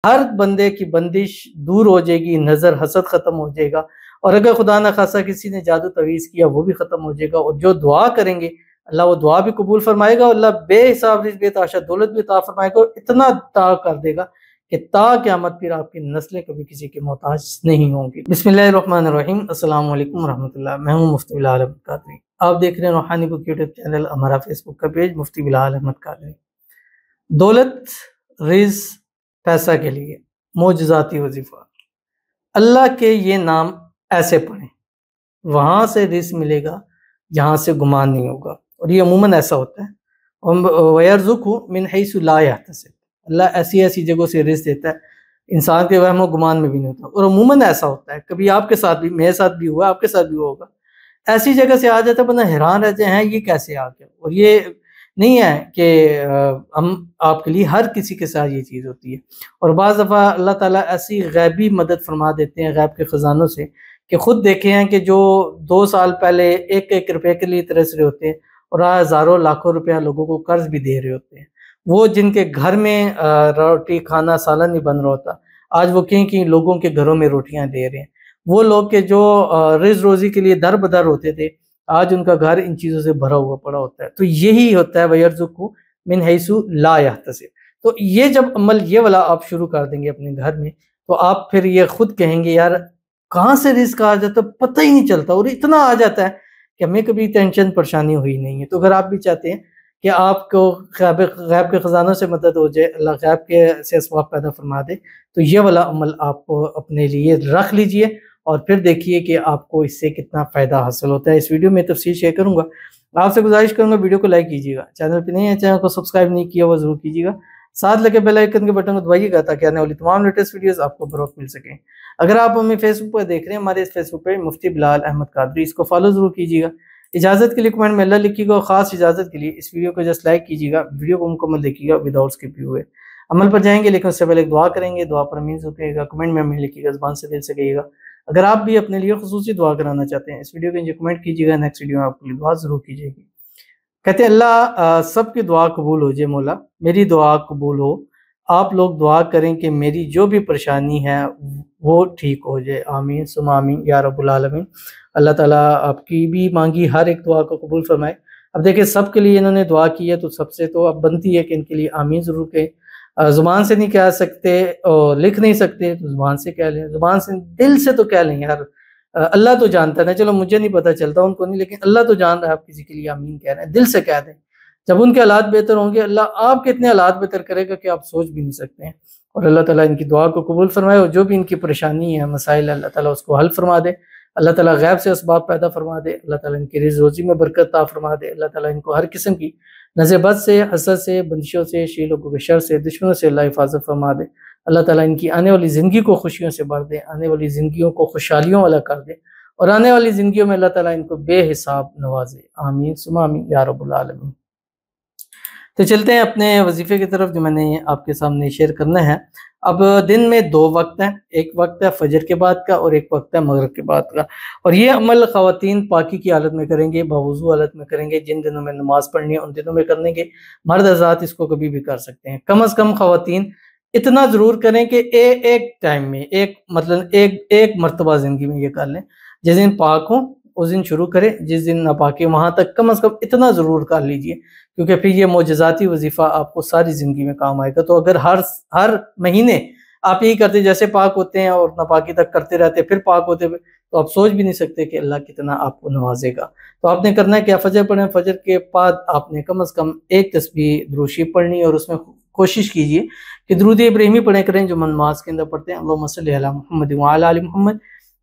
हर बंदे की बंदिश दूर हो जाएगी, नज़र हसद ख़त्म हो जाएगा, और अगर खुदा न खासा किसी ने जादू तवीज़ किया वो भी ख़त्म हो जाएगा। और जो दुआ करेंगे अल्लाह वो दुआ भी कबूल फरमाएगा, और अल्लाह बेहिसाब रिज़्क़ बेतहाशा दौलत भी अता फरमाएगा, और इतना अता कर देगा कि ता क़यामत फिर आपकी नस्लें कभी किसी के मोहताज नहीं होंगी। बिस्मिल्लाहिर्रहमानिर्रहीम, अस्सलामु अलैकुम रहमतुल्लाह। मैं हूँ मुफ्ती बिलाल अहमद कादरी। आप देख रहे हैं रूहानी बुक यूट्यूब चैनल, हमारा फेसबुक का पेज मुफ्ती बिलाल अहमद कादरी। दौलत, रिज़्क़, पैसा के लिए मोजज़ाती वजीफ़ा। अल्लाह के ये नाम ऐसे पढ़ें, वहाँ से रिज़्क़ मिलेगा जहाँ से गुमान नहीं होगा, और ये अमूमन ऐसा होता है। वयर्ज़ुक़हु मिन हैसु ला यहतसिब, अल्लाह ऐसी-ऐसी जगहों से रिज़्क़ देता है, इंसान के वहम व गुमान में भी नहीं होता, और अमूमन ऐसा होता है। कभी आपके साथ भी, मेरे साथ भी हुआ, आपके साथ भी होगा। ऐसी जगह से आ जाता है, बंदा हैरान रहते हैं ये कैसे आ गया। और ये नहीं है कि हम आपके लिए हर किसी के साथ ये चीज़ होती है। और बाज़ दफ़ा अल्लाह ताला ऐसी गैबी मदद फरमा देते हैं गैब के ख़ज़ानों से, कि खुद देखे हैं कि जो 2 साल पहले 1-1 रुपए के लिए तरस रहे होते हैं, और आज हज़ारों लाखों रुपया लोगों को कर्ज़ भी दे रहे होते हैं। वो जिनके घर में रोटी खाना सालन नहीं बन रहा होता, आज वो कहीं-कहीं लोगों के घरों में रोटियाँ दे रहे हैं। वो लोग के जो रिज़्क़ रोज़ी के लिए दर-बदर होते थे, आज उनका घर इन चीज़ों से भरा हुआ पड़ा होता है। तो यही होता है वयर्ज़ुक़हु मिन हैसु ला यहतसिब। तो ये जब अमल ये वाला आप शुरू कर देंगे अपने घर में, तो आप फिर ये खुद कहेंगे यार कहाँ से रिज़्क़ आ जाता है पता ही नहीं चलता, और इतना आ जाता है कि हमें कभी टेंशन परेशानी हुई नहीं है। तो अगर आप भी चाहते हैं कि आपको गैब के ख़ज़ानों से मदद हो जाए, अल्लाह गैब के से असबाब पैदा फरमा दे, तो ये वाला अमल आप अपने लिए रख लीजिए, और फिर देखिए कि आपको इससे कितना फ़ायदा हासिल होता है। इस वीडियो में तफ़सील शेयर करूँगा। आपसे गुज़ारिश करूँगा वीडियो को लाइक कीजिएगा, चैनल पे नए हैं चैनल को सब्सक्राइब नहीं किया हुआ ज़रूर कीजिएगा, साथ लगे बेल आइकन के बटन को दबाइएगा ताकि आने वाली तमाम लेटेस्ट वीडियोज़ आपको बर वक़्त मिल सकें। अगर आप हमें फेसबुक पर देख रहे हैं, हमारे इस फेसबुक पेज मुफ्ती बिलाल अहमद कादरी, इसको फॉलो ज़रूर कीजिएगा। इजाज़त के लिए कमेंट में अल्लाह लिखिएगा, और ख़ास इजाज़त के लिए इस वीडियो को जस्ट लाइक कीजिएगा, वीडियो को मुकम्मल देखिएगा विदाउट स्किप हुए। अमल पर जाएँगे, लेकिन उससे पहले एक दुआ करेंगे, दुआ पर आमीन ज़रूर कहिएगा, कमेंट में आमीन लिखिएगा, ज़ुबान से दिल से कहिएगा। अगर आप भी अपने लिए खुसूसी दुआ कराना चाहते हैं, इस वीडियो के नीचे कमेंट कीजिएगा, नेक्स्ट वीडियो में आपके लिए दुआ ज़रूर की जाएगी। कहते हैं अल्लाह सबकी दुआ कबूल हो जाए मौला, मेरी दुआ कबूल हो। आप लोग दुआ करें कि मेरी जो भी परेशानी है वो ठीक हो जाए। आमीन सुम्मा आमीन या रब्बुल आलमीन। अल्लाह ताला आपकी भी मांगी हर एक दुआ को कबूल फरमाए। अब देखिए सबके लिए इन्होंने दुआ की है, तो सबसे तो अब बनती है कि इनके लिए आमीन ज़रूर कहें। ज़ुबान से नहीं कह सकते और लिख नहीं सकते, तो ज़ुबान से कह लें, ज़ुबान से दिल से तो कह लें यार। अल्लाह तो जानता है ना, चलो मुझे नहीं पता चलता, उनको नहीं, लेकिन अल्लाह तो जान रहा है आप किसी के लिए आमीन कह रहे हैं, दिल से कह दें। जब उनके हालात बेहतर होंगे, अल्लाह आपके इतने हालात बेहतर करेगा कि आप सोच भी नहीं सकते हैं। और अल्लाह ताला इनकी दुआ को कबूल फरमाए, और जो भी इनकी परेशानी है, मसाइल है, अल्लाह ताला उसको हल फरमा दे। अल्लाह ताला गैब से असबाब पैदा फरमा दे, अल्लाह ताला इनकी रिज़्क़ रोज़ी में बरकत अता फरमा दे, अल्लाह ताला इनको हर किस्म की नज़र बद से, हसद से, बंदिशों से, शर लोगों के शर से, दुश्मनों से अल्लाह हिफाज़त फरमा दे। अल्लाह ताला इनकी आने वाली ज़िंदगी को खुशियों से भर दे, आने वाली ज़िंदगियों को खुशहालियों वाला कर दे, और आने वाली ज़िंदगियों में अल्लाह ताला इनको बेहिसाब नवाज़े। आमीन सुम्मा आमीन या रब्बुल आलमीन। तो चलते हैं अपने वजीफ़े की तरफ, जो मैंने आपके सामने शेयर करना है। अब दिन में 2 वक़्त हैं, एक वक़्त है फ़जर के बाद का, और एक वक़्त है मगरिब के बाद का। और ये अमल ख़वातीन पाकी की हालत में करेंगे, बावुज़ू हालत में करेंगे। जिन दिनों में नमाज़ पढ़नी है उन दिनों में करेंगे। मर्द हज़रात इसको कभी भी कर सकते हैं। कम से कम ख़वातीन इतना ज़रूर करें कि एक टाइम में, एक मतलब एक मर्तबा ज़िंदगी में ये कर लें। जिस दिन पाक हो उस दिन शुरू करें, जिस दिन नापाक है वहाँ तक कम से कम इतना ज़रूर कर लीजिए, क्योंकि फिर ये मोजज़ाती वजीफ़ा आपको सारी ज़िंदगी में काम आएगा। तो अगर हर महीने आप यही करते, जैसे पाक होते हैं और नापाकी तक करते रहते, फिर पाक होते हुए, तो आप सोच भी नहीं सकते कि अल्लाह कितना आपको नवाजेगा। तो आपने करना है क्या, फ़जर पढ़ें, फ़जर के बाद आपने कम से कम एक तस्बीह दुरूद शरीफ पढ़नी है, और उसमें कोशिश कीजिए कि दुरूद इब्राहिमी पढ़े करें, जो नमाज के अंदर पढ़ते हैं। अल्लाहुम्मा सल्लि अला मुहम्मद व अला आलि मुहम्मद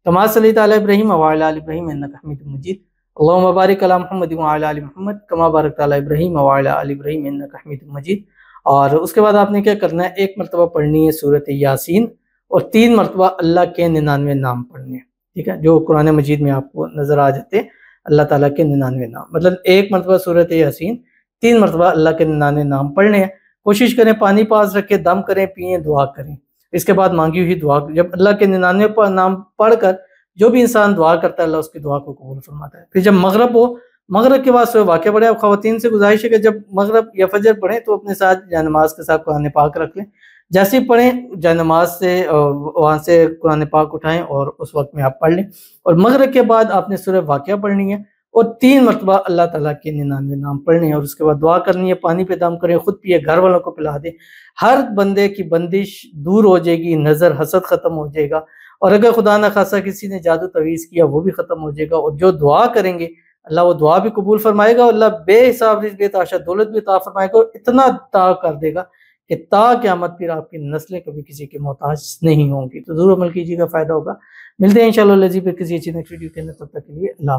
कमा सल्लैता अला इब्राहीम व अला आलि इब्राहीम इन्नका हमीदुम मजीद। अल्लाहुम्मा बारिक अला मुहम्मद व अला आलि मुहम्मद कमा बारकता अला इब्राहीम व अला आलि इब्राहीम इन्नका हमीदुम मजीद। और उसके बाद आपने क्या करना है, एक मरतबा पढ़नी है सूरत यासीन, और 3 मरतबा अल्लाह के 99 नाम पढ़ने हैं। ठीक है, जो कुरान मजीद में आपको नजर आ जाते हैं, अल्लाह ताला के 99 नाम, मतलब एक मरतबा सूरत यासीन, 3 मरतबा अल्लाह के 99 नाम पढ़ने हैं। कोशिश करें पानी पास रखें, दम करें, पिएं, दुआ करें। इसके बाद मांगी हुई दुआ, जब अल्लाह के 99 नाम पढ़कर जो भी इंसान दुआ करता है, अल्लाह उसकी दुआ को कबूल फरमाता है। फिर जब मगरब हो, मगरब के बाद वाक़या पढ़े। अब ख़वातीन से गुजारिश है कि जब मगरब या फजर पढ़ें तो अपने साथ या नमाज के साथ कुरान पाक रख लें। जैसे ही पढ़ें जानमाज से वहाँ से कुरान पाक उठाएँ और उस वक़्त में आप पढ़ लें और मगरिब के बाद आपने सूरह वाक़िया पढ़नी है और 3 मरतबा अल्लाह ताला के 99 नाम पढ़ने हैं और उसके बाद दुआ करनी है, पानी पे दम करें, खुद पिए, घर वालों को पिला दें। हर बंदे की बंदिश दूर हो जाएगी, नज़र, हसद ख़त्म हो जाएगा और अगर खुदा न ख़ास्ता किसी ने जादू तवीज़ किया वो भी ख़त्म हो जाएगा और जो दुआ करेंगे अल्लाह वो दुआ भी कबूल फ़रमाएगा और अल्लाह बेहिसाब रिज़्क़ बेतहाशा दौलत भी अता फ़रमाएगा और इतना अता कर देगा कि ता क़यामत फिर आपकी नस्लें कभी किसी की मोहताज नहीं होंगी। तो ज़रूर अमल कीजिएगा, फ़ायदा होगा। मिलते हैं इंशाअल्लाह लज़ीज़ फिर किसी अच्छी नेक्स्ट वीडियो के अंदर, तब तक के लिए अल्लाह